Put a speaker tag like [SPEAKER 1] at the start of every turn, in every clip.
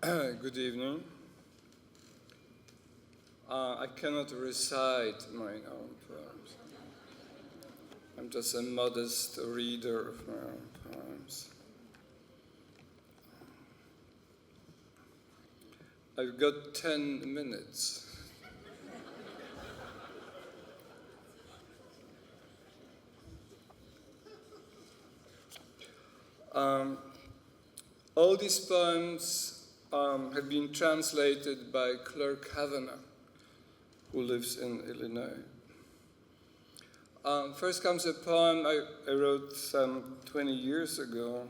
[SPEAKER 1] Good evening. I cannot recite my own poems. I'm just a modest reader of my own poems. I've got 10 minutes. All these poems have been translated by Claire Kavanagh, who lives in Illinois. First comes a poem I wrote some 20 years ago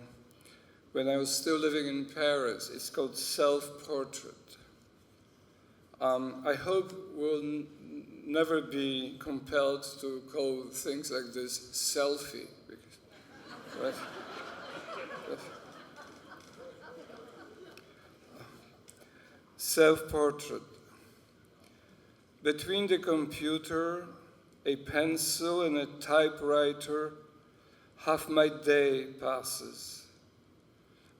[SPEAKER 1] when I was still living in Paris. It's called Self-Portrait. I hope we'll never be compelled to call things like this selfie. Right? Self-portrait. Between the computer, a pencil, and a typewriter, half my day passes.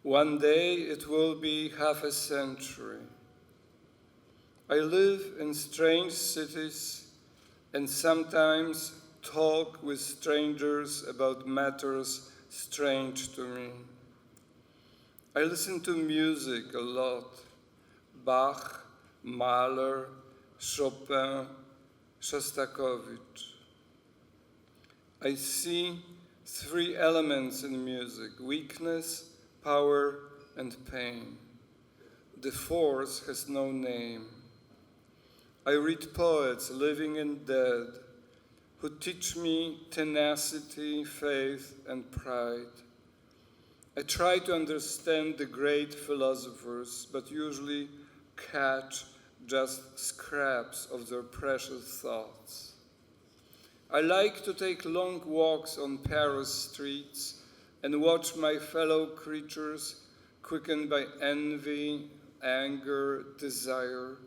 [SPEAKER 1] One day it will be half a century. I live in strange cities and sometimes talk with strangers about matters strange to me. I listen to music a lot. Bach, Mahler, Chopin, Shostakovich. I see three elements in music: weakness, power, and pain. The fourth has no name. I read poets, living and dead, who teach me tenacity, faith, and pride. I try to understand the great philosophers, but usually catch just scraps of their precious thoughts. I like to take long walks on Paris streets and watch my fellow creatures quickened by envy, anger, desire,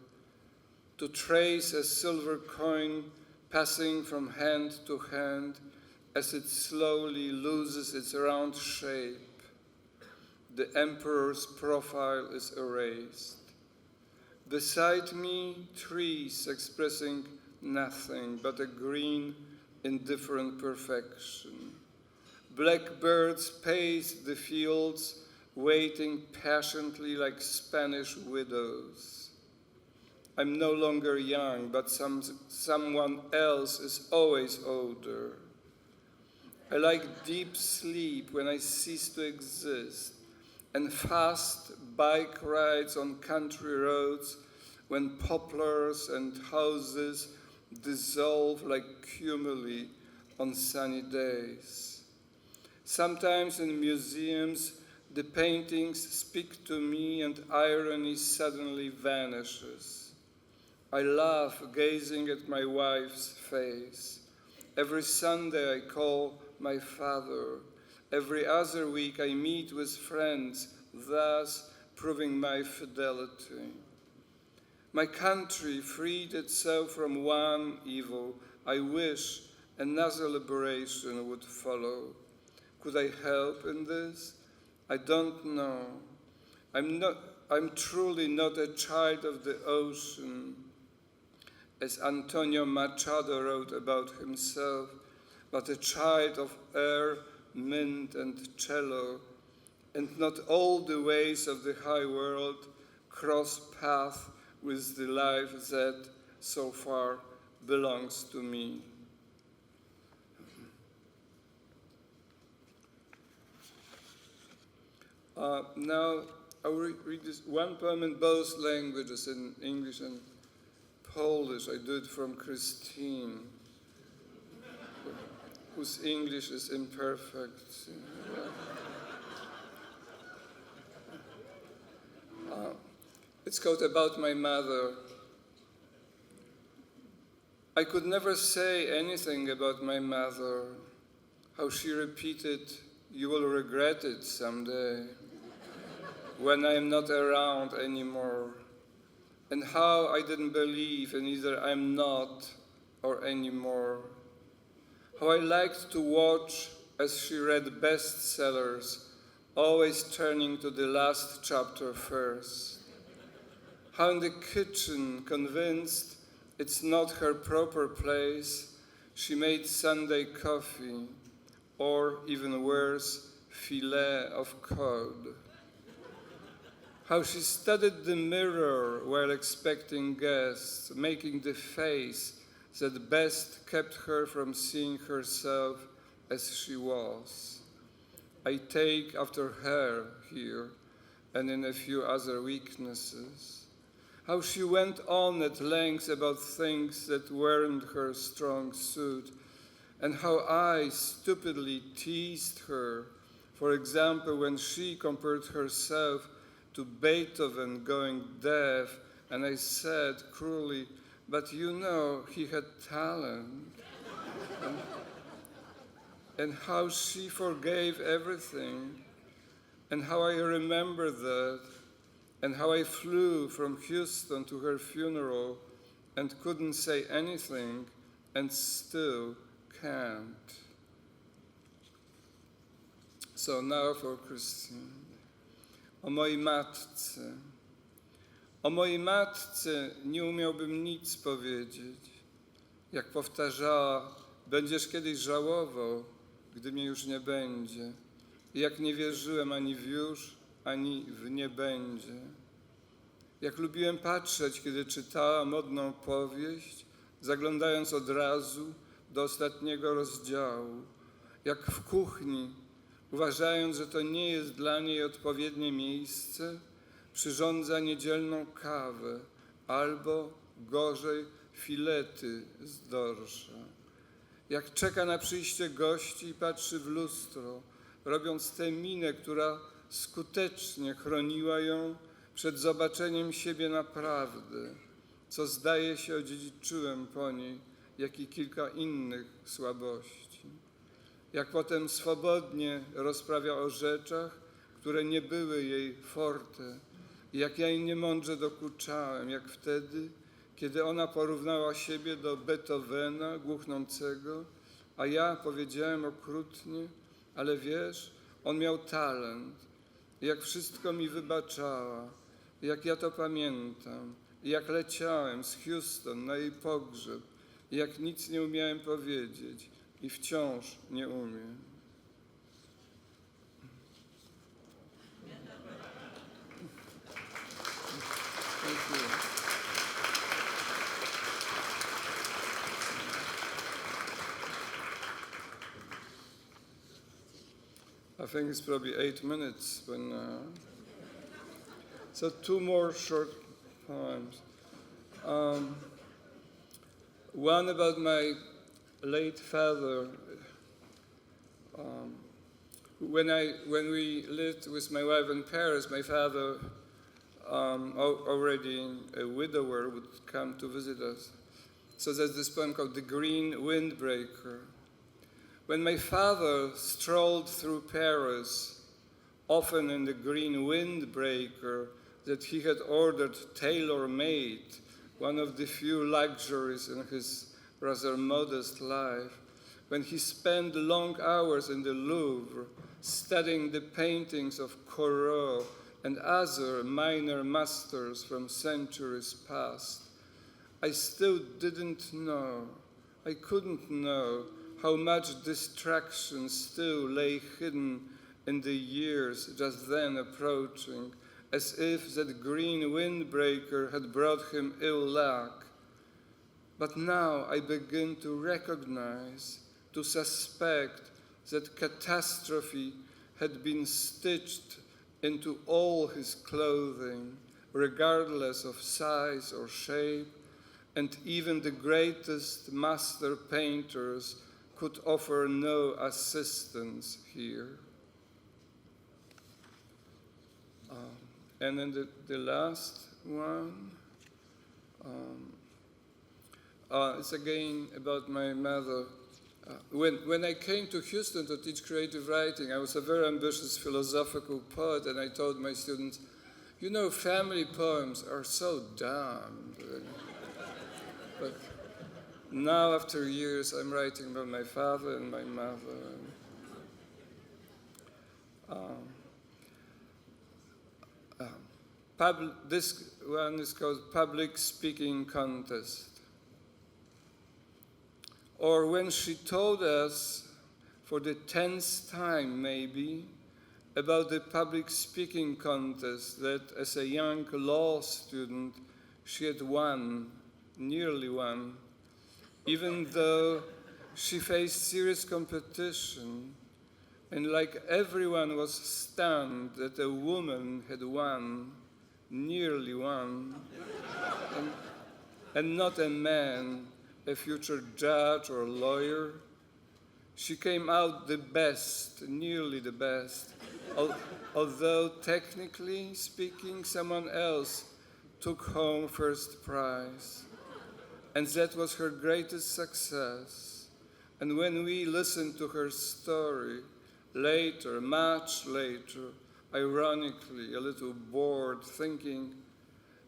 [SPEAKER 1] to trace a silver coin passing from hand to hand as it slowly loses its round shape. The emperor's profile is erased. Beside me, trees expressing nothing but a green, indifferent perfection. Blackbirds pace the fields, waiting patiently like Spanish widows. I'm no longer young, but someone else is always older. I like deep sleep when I cease to exist, and fast bike rides on country roads when poplars and houses dissolve like cumuli on sunny days. Sometimes in museums, the paintings speak to me and irony suddenly vanishes. I laugh gazing at my wife's face. Every Sunday I call my father. Every other week I meet with friends, thus proving my fidelity. My country freed itself from one evil. I wish another liberation would follow. Could I help in this? I don't know. I'm truly not a child of the ocean, as Antonio Machado wrote about himself, but a child of air, mint, and cello, and not all the ways of the high world cross path with the life that so far belongs to me. Now I will read this one poem in both languages, in English and Polish. I do it from Christine, whose English is imperfect. It's called About My Mother. I could never say anything about my mother, how she repeated, "You will regret it someday," when I am not around anymore, and how I didn't believe in either I'm not or anymore. How I liked to watch as she read bestsellers always turning to the last chapter first. How in the kitchen, convinced it's not her proper place, she made Sunday coffee, or even worse, filet of cod. How she studied the mirror while expecting guests, making the face that best kept her from seeing herself as she was. I take after her here, and in a few other weaknesses. How she went on at length about things that weren't her strong suit, and how I stupidly teased her, for example, when she compared herself to Beethoven going deaf, and I said cruelly, but you know, he had talent. And how she forgave everything, and how I remember that, and how I flew from Houston to her funeral and couldn't say anything and still can't. So now for Christine. O mojej matce. O mojej matce nie umiałbym nic powiedzieć. Jak powtarzała, będziesz kiedyś żałował, gdy mnie już nie będzie. I jak nie wierzyłem ani w już, ani w nie będzie. Jak lubiłem patrzeć, kiedy czytała modną powieść, zaglądając od razu do ostatniego rozdziału. Jak w kuchni, uważając, że to nie jest dla niej odpowiednie miejsce, przyrządza niedzielną kawę albo, gorzej, filety z dorsza. Jak czeka na przyjście gości i patrzy w lustro, robiąc tę minę, która skutecznie chroniła ją przed zobaczeniem siebie naprawdę, co zdaje się odziedziczyłem po niej, jak i kilka innych słabości. Jak potem swobodnie rozprawia o rzeczach, które nie były jej forte, jak ja jej niemądrze dokuczałem, jak wtedy, kiedy ona porównała siebie do Beethovena głuchnącego, a ja powiedziałem okrutnie, ale wiesz, on miał talent, jak wszystko mi wybaczała, jak ja to pamiętam, jak leciałem z Houston na jej pogrzeb, jak nic nie umiałem powiedzieć i wciąż nie umiem. Dziękuję. I think it's probably 8 minutes when. So 2 more short poems. One about my late father. When we lived with my wife in Paris, my father, already a widower, would come to visit us. So there's this poem called "The Green Windbreaker." When my father strolled through Paris, often in the green windbreaker that he had ordered tailor-made, one of the few luxuries in his rather modest life, when he spent long hours in the Louvre studying the paintings of Corot and other minor masters from centuries past, I still didn't know, I couldn't know how much distraction still lay hidden in the years just then approaching, as if that green windbreaker had brought him ill luck. But now I begin to recognize, to suspect that catastrophe had been stitched into all his clothing, regardless of size or shape, and even the greatest master painters could offer no assistance here. And then the last one, it's again about my mother. When I came to Houston to teach creative writing, I was a very ambitious philosophical poet, and I told my students, you know, family poems are so dumb. But now, after years, I'm writing about my father and my mother. This one is called Public Speaking Contest. Or when she told us, for the 10th time maybe, about the public speaking contest that as a young law student she had won, nearly won, even though she faced serious competition, and like everyone was stunned that a woman had won, nearly won, and not a man, a future judge or lawyer. She came out the best, nearly the best, although technically speaking, someone else took home first prize. And that was her greatest success. And when we listened to her story, later, much later, ironically, a little bored, thinking,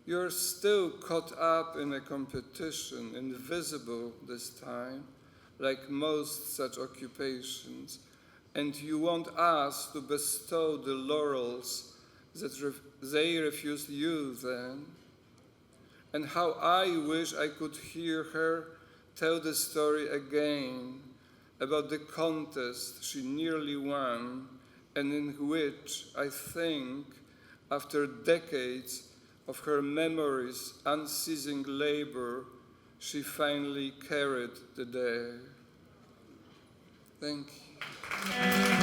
[SPEAKER 1] you're still caught up in a competition, invisible this time, like most such occupations, and you want us to bestow the laurels that they refused you then. And how I wish I could hear her tell the story again about the contest she nearly won, and in which, I think, after decades of her memory's unceasing labor, she finally carried the day. Thank you.